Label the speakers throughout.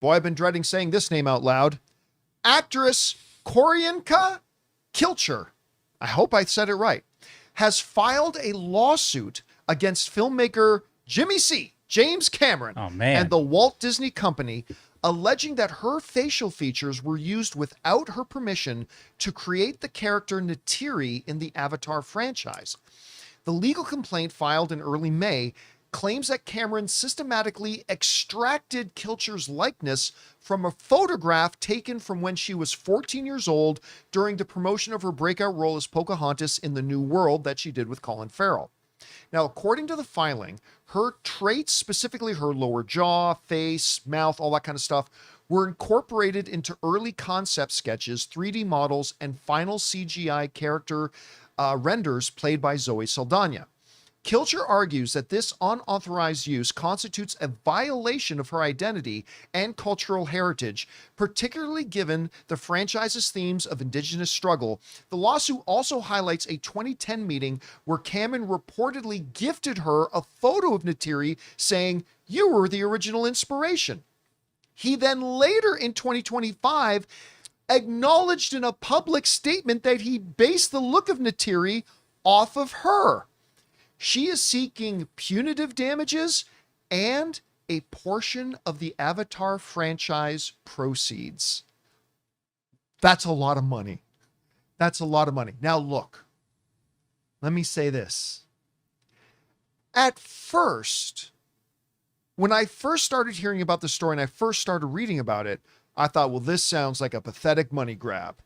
Speaker 1: boy, I've been dreading saying this name out loud, actress Korinka Kilcher, I hope I said it right, has filed a lawsuit against filmmaker James Cameron, and the Walt Disney Company, alleging that her facial features were used without her permission to create the character Neytiri in the Avatar franchise. The legal complaint, filed in early May, claims that Cameron systematically extracted Kilcher's likeness from a photograph taken from when she was 14 years old during the promotion of her breakout role as Pocahontas in The New World that she did with Colin Farrell. Now, according to the filing, her traits, specifically her lower jaw, face, mouth, all that kind of stuff, were incorporated into early concept sketches, 3D models, and final CGI character renders played by Zoe Saldana. Kilcher argues that this unauthorized use constitutes a violation of her identity and cultural heritage, particularly given the franchise's themes of indigenous struggle. The lawsuit also highlights a 2010 meeting where Cameron reportedly gifted her a photo of Neytiri, saying, "You were the original inspiration." He then later in 2025 acknowledged in a public statement that he based the look of Neytiri off of her. She is seeking punitive damages and a portion of the Avatar franchise proceeds. That's a lot of money. That's a lot of money. Now look, let me say this. At first, when I first started hearing about the story and I first started reading about it, I thought, well, this sounds like a pathetic money grab.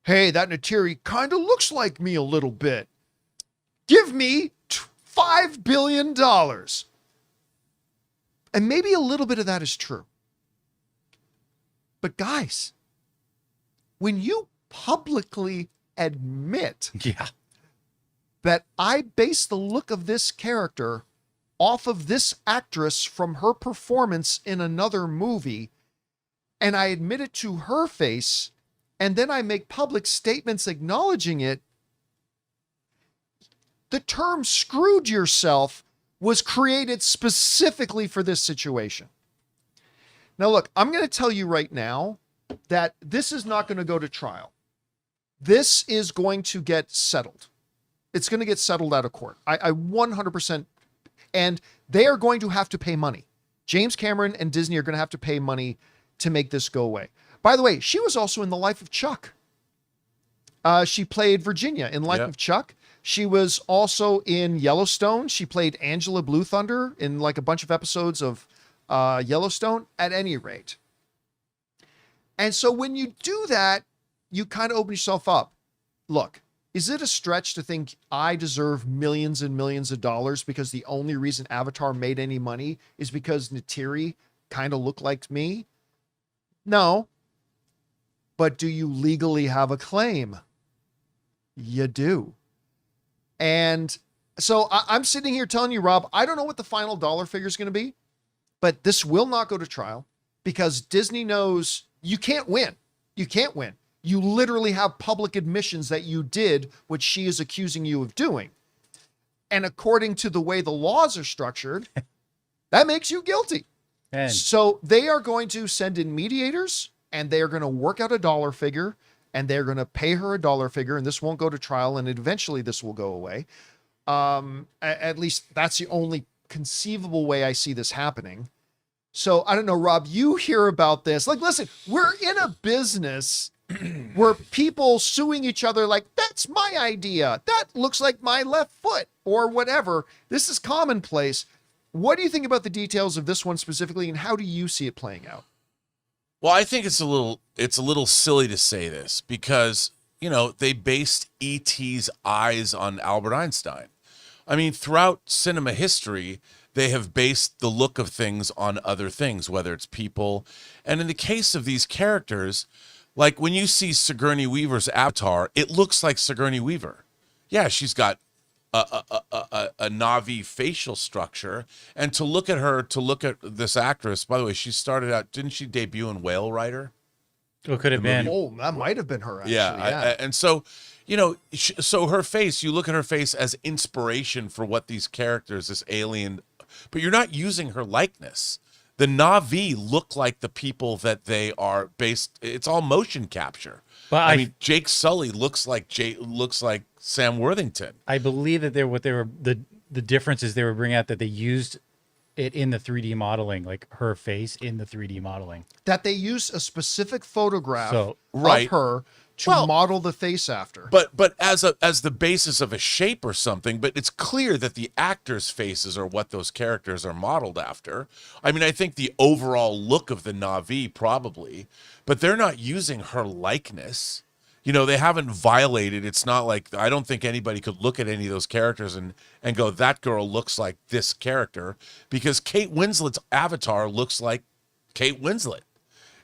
Speaker 1: Hey, that Neytiri kind of looks like me a little bit. Give me $5 billion. And maybe a little bit of that is true. But guys, when you publicly admit that I base the look of this character off of this actress from her performance in another movie, and I admit it to her face, and then I make public statements acknowledging it, the term "screwed yourself" was created specifically for this situation. Now, look, I'm going to tell you right now that this is not going to go to trial. This is going to get settled. It's going to get settled out of court. I 100%, and they are going to have to pay money. James Cameron and Disney are going to have to pay money to make this go away. By the way, she was also in The Life of Chuck. She played Virginia in Life of Chuck. She was also in Yellowstone. She played Angela Blue Thunder in like a bunch of episodes of Yellowstone, at any rate. And so when you do that, you kind of open yourself up. Look, is it a stretch to think I deserve millions and millions of dollars because the only reason Avatar made any money is because Neytiri kind of looked like me? No. But do you legally have a claim? You do. And so I'm sitting here telling you, Rob, I don't know what the final dollar figure is going to be, but this will not go to trial because Disney knows you can't win. You can't win. You literally have public admissions that you did what she is accusing you of doing. And according to the way the laws are structured, that makes you guilty. So they are going to send in mediators, and they are going to work out a dollar figure, and they're going to pay her a dollar figure, and this won't go to trial, and eventually this will go away. At least that's the only conceivable way I see this happening. So I don't know, Rob, you hear about this. Like, listen, we're in a business where people suing each other like, that's my idea. That looks like my left foot or whatever. This is commonplace. What do you think about the details of this one specifically, and how do you see it playing out?
Speaker 2: Well, I think it's a little silly to say this because, you know, they based E.T.'s eyes on Albert Einstein. I mean, throughout cinema history, they have based the look of things on other things, whether it's people. And in the case of these characters, like when you see Sigourney Weaver's Avatar, it looks like Sigourney Weaver. Yeah, she's got a Na'vi facial structure, and to look at this actress, by the way, she started out, didn't she debut in Whale Rider?
Speaker 3: What could have been?
Speaker 1: Oh, that might have been her, actually.
Speaker 2: Yeah. And so, you know, so her face, you look at her face as inspiration for what these characters, this alien, but you're not using her likeness. The Na'vi look like the people that they are based. It's all motion capture.
Speaker 3: But
Speaker 2: I mean, Jake Sully looks like Sam Worthington.
Speaker 3: I believe that the difference is they were bringing out that they used it in the 3D modeling, like her face in the 3D modeling.
Speaker 1: That they used a specific photograph
Speaker 3: So,
Speaker 1: of her to model the face after.
Speaker 2: But as the basis of a shape or something, but it's clear that the actors' faces are what those characters are modeled after. I mean, I think the overall look of the Na'vi probably, but they're not using her likeness. You know, they haven't violated. It's not like, I don't think anybody could look at any of those characters and go, that girl looks like this character, because Kate Winslet's avatar looks like Kate Winslet,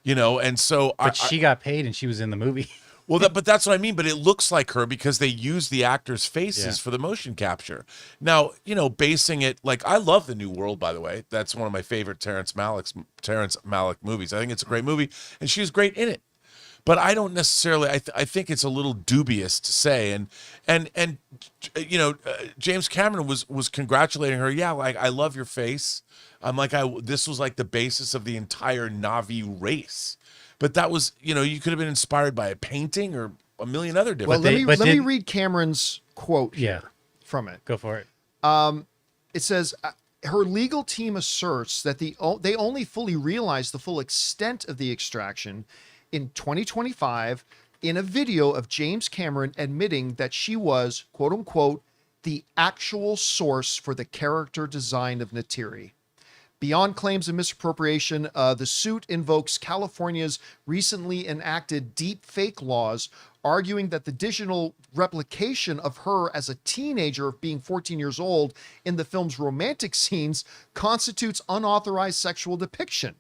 Speaker 2: you know, and so
Speaker 3: But she got paid and she was in the movie.
Speaker 2: Well, but that's what I mean. But it looks like her because they use the actors' faces for the motion capture. Now, you know, basing it, like, I love The New World, by the way. That's one of my favorite Terrence Malick movies. I think it's a great movie, and she was great in it. But I don't necessarily. I think it's a little dubious to say. And you know, James Cameron was congratulating her. Yeah, like, I love your face. I'm like, this was like the basis of the entire Na'vi race. But that was, you know, you could have been inspired by a painting or a million other different.
Speaker 1: Well, let me read Cameron's quote here from it.
Speaker 3: Go for it.
Speaker 1: It says, her legal team asserts that they only fully realized the full extent of the extraction in 2025 in a video of James Cameron admitting that she was, quote unquote, the actual source for the character design of Neytiri. Beyond claims of misappropriation, the suit invokes California's recently enacted deep fake laws, arguing that the digital replication of her as a teenager, being 14 years old, in the film's romantic scenes constitutes unauthorized sexual depiction.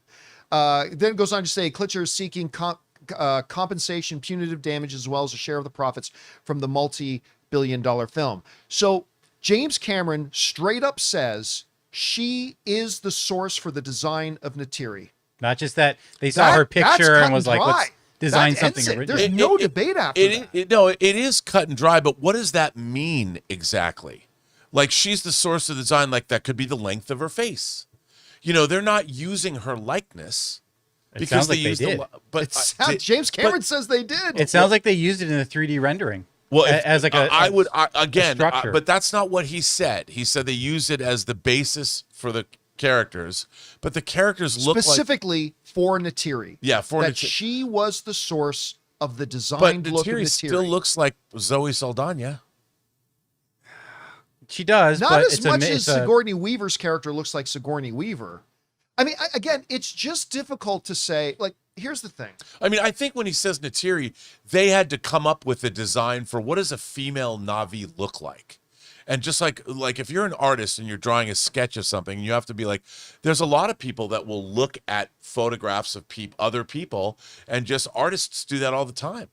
Speaker 1: Then it goes on to say, Klitschko is seeking compensation, punitive damage, as well as a share of the profits from the multi-billion-dollar film. So James Cameron straight up says she is the source for the design of Neytiri.
Speaker 3: Not just that they saw her picture and was like, let's design something original.
Speaker 1: There's no debate after that.
Speaker 2: No, it is cut and dry, but what does that mean exactly? Like, she's the source of the design, like that could be the length of her face. You know, they're not using her likeness.
Speaker 3: It sounds like they did.
Speaker 1: James Cameron says they did.
Speaker 3: It sounds like they used it in the 3D rendering.
Speaker 2: Well,
Speaker 3: as like a
Speaker 2: but that's not what he said. He said they use it as the basis for the characters, but the characters look
Speaker 1: specifically for Neytiri.
Speaker 2: Yeah, for
Speaker 1: that
Speaker 2: Neytiri.
Speaker 1: She was the source of the design.
Speaker 2: But
Speaker 1: look of
Speaker 2: Neytiri
Speaker 1: Neytiri
Speaker 2: still looks like Zoe Saldana.
Speaker 3: She does,
Speaker 1: not
Speaker 3: but
Speaker 1: as much as Sigourney Weaver's character looks like Sigourney Weaver. I mean, again, it's just difficult to say. Like, here's the thing.
Speaker 2: I mean, I think when he says Neytiri, they had to come up with a design for what does a female Na'vi look like. And just like if you're an artist and you're drawing a sketch of something, you have to be like, there's a lot of people that will look at photographs of other people, and just artists do that all the time.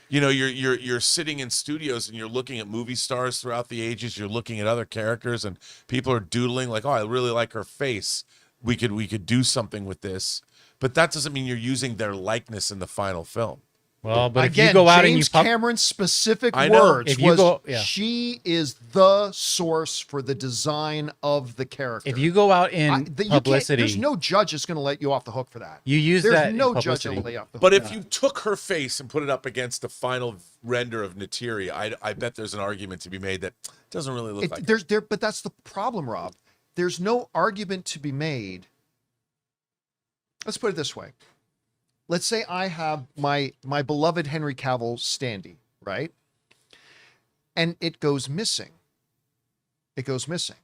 Speaker 2: You know, you're sitting in studios and you're looking at movie stars throughout the ages. You're looking at other characters and people are doodling like, oh, I really like her face. We could do something with this, but that doesn't mean you're using their likeness in the final film.
Speaker 3: Well, but
Speaker 1: again,
Speaker 3: if you go out
Speaker 1: James
Speaker 3: and
Speaker 1: Cameron's specific words she is the source for the design of the character.
Speaker 3: If you go out in publicity,
Speaker 1: there's no judge that's going to let you off the hook for that.
Speaker 3: You use
Speaker 1: there's
Speaker 3: that.
Speaker 1: No judge that will let you off the hook.
Speaker 2: But if you took her face and put it up against the final render of Neytiri, I bet there's an argument to be made that doesn't really look like
Speaker 1: it. But that's the problem, Rob. There's no argument to be made. Let's put it this way. Let's say I have my beloved Henry Cavill standee, right? And it goes missing. It goes missing.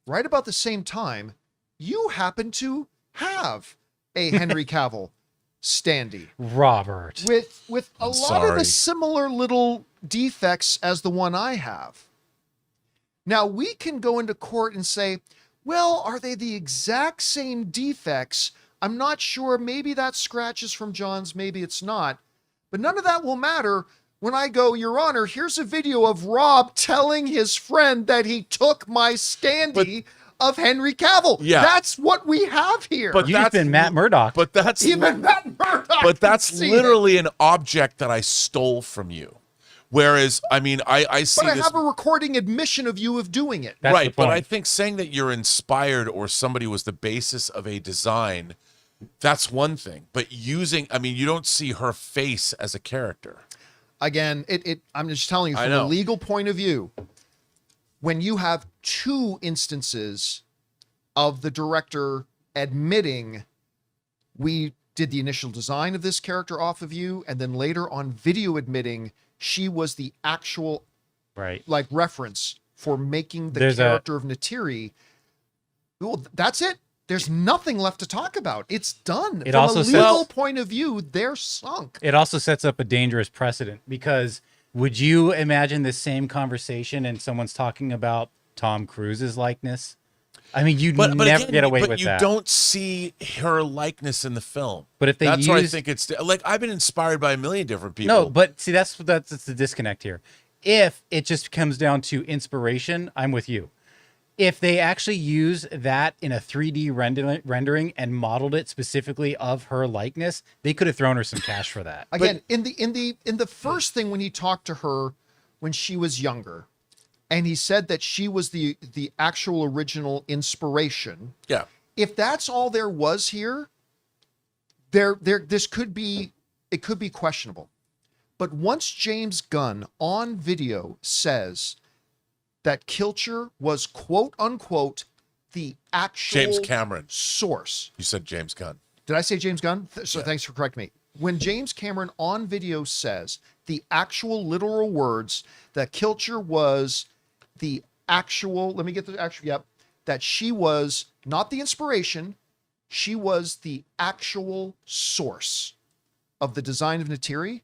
Speaker 1: Right about the same time, you happen to have a Henry Cavill standee.
Speaker 3: Robert.
Speaker 1: With a lot of the similar little defects as the one I have. Now, we can go into court and say, well, are they the exact same defects? I'm not sure. Maybe that scratches from John's. Maybe it's not. But none of that will matter when I go, Your Honor, here's a video of Rob telling his friend that he took my standee of Henry Cavill.
Speaker 2: Yeah.
Speaker 1: That's what we have here.
Speaker 3: But you've been Matt Murdock.
Speaker 2: But that's
Speaker 1: even Matt Murdock.
Speaker 2: But that's literally an object that I stole from you. Whereas, I mean, I see
Speaker 1: But I
Speaker 2: this.
Speaker 1: have a recording admission of you of doing it.
Speaker 3: That's the
Speaker 2: Right, but I
Speaker 3: point.
Speaker 2: think saying that you're inspired or somebody was the basis of a design, that's one thing. But I mean, you don't see her face as a character.
Speaker 1: Again, I'm just telling you
Speaker 2: I
Speaker 1: from a
Speaker 2: know.
Speaker 1: legal point of view, when you have two instances of the director admitting we did the initial design of this character off of you, and then later on video admitting she was the actual
Speaker 3: Right.
Speaker 1: like reference for making the
Speaker 3: There's
Speaker 1: character of Natiri, well, that's it. There's nothing left to talk about. It's done.
Speaker 3: It
Speaker 1: From
Speaker 3: also
Speaker 1: a
Speaker 3: says-
Speaker 1: legal point of view, they're sunk.
Speaker 3: It also sets up a dangerous precedent because would you imagine this same conversation and someone's talking about Tom Cruise's likeness? I mean, you'd never
Speaker 2: again,
Speaker 3: get away
Speaker 2: but
Speaker 3: with
Speaker 2: you
Speaker 3: that.
Speaker 2: don't see her likeness in the film.
Speaker 3: But if they
Speaker 2: that's why I
Speaker 3: use-
Speaker 2: think it's like I've been inspired by a million different people.
Speaker 3: No, but see, that's the disconnect here. If it just comes down to inspiration, I'm with you. If they actually use that in a 3D rendering and modeled it specifically of her likeness, they could have thrown her some cash for that.
Speaker 1: Again, in the first thing when he talked to her when she was younger, and he said that she was the actual original inspiration.
Speaker 2: yeah,
Speaker 1: If that's all there was here, this could be questionable. But once James Gunn on video says that Kilcher was quote unquote the actual
Speaker 2: James Cameron.
Speaker 1: source.
Speaker 2: You said James Gunn.
Speaker 1: Did I say James Gunn? So thanks for correcting me. When James Cameron on video says the actual literal words that Kilcher was the actual, let me get the actual, yep, that she was not the inspiration, she was the actual source of the design of Natiri.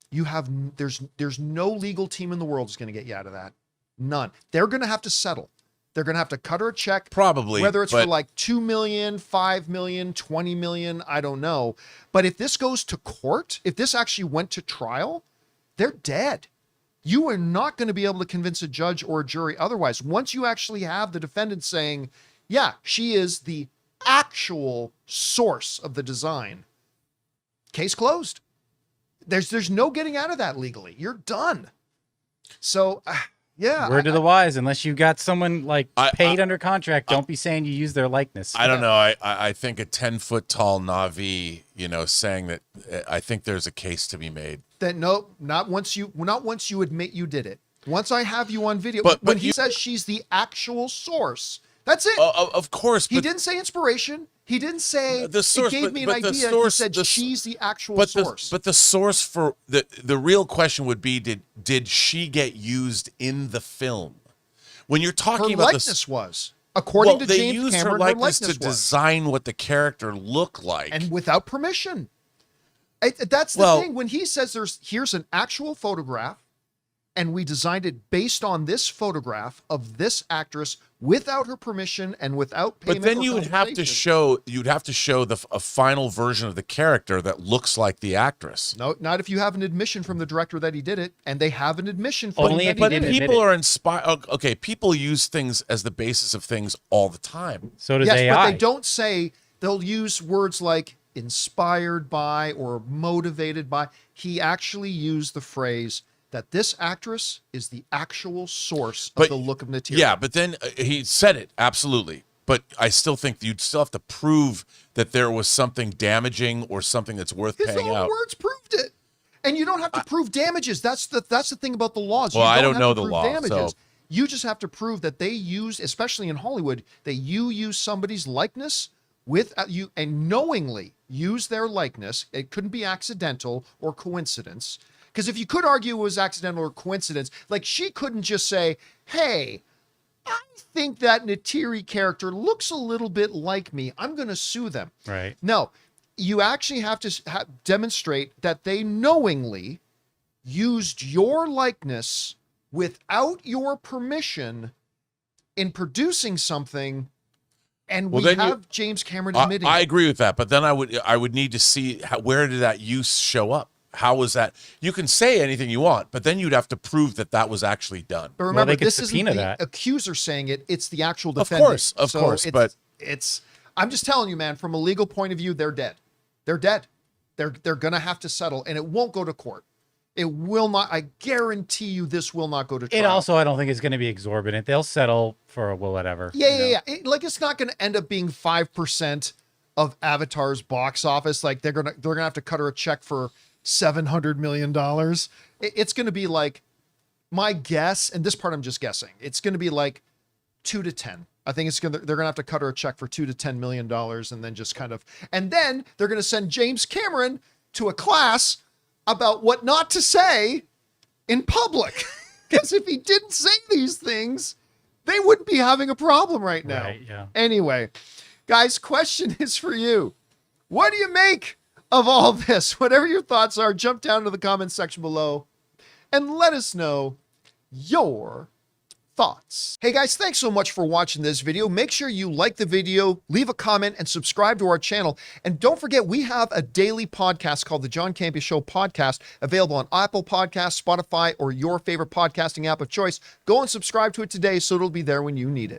Speaker 1: You have, there's no legal team in the world is going to get you out of that. None. They're going to have to settle. They're going to have to cut her a check.
Speaker 2: Probably,
Speaker 1: Whether it's
Speaker 2: but-
Speaker 1: for like 2 million, 5 million, 20 million, I don't know. But if this goes to court, if this actually went to trial, they're dead. You are not going to be able to convince a judge or a jury otherwise. Once you actually have the defendant saying, yeah, she is the actual source of the design, case closed. There's no getting out of that legally. You're done. So, yeah.
Speaker 3: Word to the wise, unless you got someone like
Speaker 2: I-
Speaker 3: paid under contract, don't be saying you use their likeness.
Speaker 2: I don't know. I think a 10-foot tall Na'vi, saying that, I think there's a case to be made.
Speaker 1: That no, not once you admit you did it. Once I have you on video,
Speaker 2: But
Speaker 1: when he
Speaker 2: you-
Speaker 1: says she's the actual source, that's it.
Speaker 2: Of course,
Speaker 1: he
Speaker 2: but
Speaker 1: didn't say inspiration. He didn't say
Speaker 2: The source,
Speaker 1: it gave me an
Speaker 2: but the
Speaker 1: idea.
Speaker 2: source-
Speaker 1: he said
Speaker 2: the-
Speaker 1: she's the actual
Speaker 2: but
Speaker 1: source.
Speaker 2: the source for the real question would be did she get used in the film? When you're
Speaker 1: her
Speaker 2: talking about
Speaker 1: likeness was, according to
Speaker 2: they
Speaker 1: James
Speaker 2: used
Speaker 1: Cameron,
Speaker 2: her likeness to
Speaker 1: was.
Speaker 2: design what the character looked like.
Speaker 1: And without permission. That's the
Speaker 2: Well-
Speaker 1: thing. When he says here's an actual photograph, and we designed it based on this photograph of this actress without her permission and without payment.
Speaker 2: But then
Speaker 1: or
Speaker 2: you would have to
Speaker 1: compensation.
Speaker 2: show a final version of the character that looks like the actress.
Speaker 1: No, not if you have an admission from the director that he did it, and they have an admission from
Speaker 3: Only
Speaker 1: that
Speaker 3: if
Speaker 1: he
Speaker 3: he
Speaker 2: But
Speaker 1: did
Speaker 3: didn't
Speaker 1: it.
Speaker 3: admit
Speaker 2: people
Speaker 3: it.
Speaker 2: are inspired. Okay, people use things as the basis of things all the time.
Speaker 3: So does
Speaker 1: Yes,
Speaker 3: AI.
Speaker 1: but they don't say, they'll use words like inspired by or motivated by. He actually used the phrase that this actress is the actual source of
Speaker 2: But-
Speaker 1: the look of Natiri.
Speaker 2: Yeah, but then he said it absolutely. But I still think you'd still have to prove that there was something damaging or something that's worth
Speaker 1: His
Speaker 2: paying
Speaker 1: own
Speaker 2: out.
Speaker 1: words proved it. And you don't have to prove damages. That's the thing about the laws.
Speaker 2: Well,
Speaker 1: you
Speaker 2: I don't
Speaker 1: have
Speaker 2: know
Speaker 1: to
Speaker 2: the
Speaker 1: prove
Speaker 2: law,
Speaker 1: damages.
Speaker 2: so-
Speaker 1: You just have to prove that they use, especially in Hollywood, that you use somebody's likeness with you and knowingly use their likeness. It couldn't be accidental or coincidence. Because if you could argue it was accidental or coincidence, like she couldn't just say, hey, I think that Natiri character looks a little bit like me. I'm going to sue them.
Speaker 3: Right.
Speaker 1: No, you actually have to demonstrate that they knowingly used your likeness without your permission in producing something. And
Speaker 2: Well,
Speaker 1: we
Speaker 2: then you-
Speaker 1: have James Cameron admitting
Speaker 2: I
Speaker 1: it.
Speaker 2: agree with that, but then I would need to see where did that use show up? How was that? You can say anything you want, but then you'd have to prove that that was actually done.
Speaker 1: But remember,
Speaker 3: they could
Speaker 1: this isn't
Speaker 3: subpoena
Speaker 1: the
Speaker 3: that.
Speaker 1: accuser saying it; it's the actual
Speaker 2: Of
Speaker 1: defendant.
Speaker 2: course, but-
Speaker 1: it's. I'm just telling you, man. From a legal point of view, they're dead. They're dead. They're gonna have to settle, and it won't go to court. It will not. I guarantee you, this will not go to trial.
Speaker 3: It also, I don't think it's going to be exorbitant. They'll settle for whatever.
Speaker 1: Yeah. It's not going to end up being 5% of Avatar's box office. Like they're gonna have to cut her a check for $700 million. It's going to be like, my guess, and this part I'm just guessing, it's going to be like 2 to 10. I think they're going to have to cut her a check for $2 to $10 million, and then just and then they're going to send James Cameron to a class about what not to say in public. Because if he didn't say these things, they wouldn't be having a problem right now.
Speaker 3: Right, yeah.
Speaker 1: Anyway, guys, question is for you. What do you make of all this? Whatever your thoughts are, jump down to the comments section below and let us know your thoughts. Hey guys, thanks so much for watching this video. Make sure you like the video, leave a comment, and subscribe to our channel. And don't forget, we have a daily podcast called the John Campea Show podcast, available on Apple Podcasts, Spotify, or your favorite podcasting app of choice. Go and subscribe to it today so it'll be there when you need it.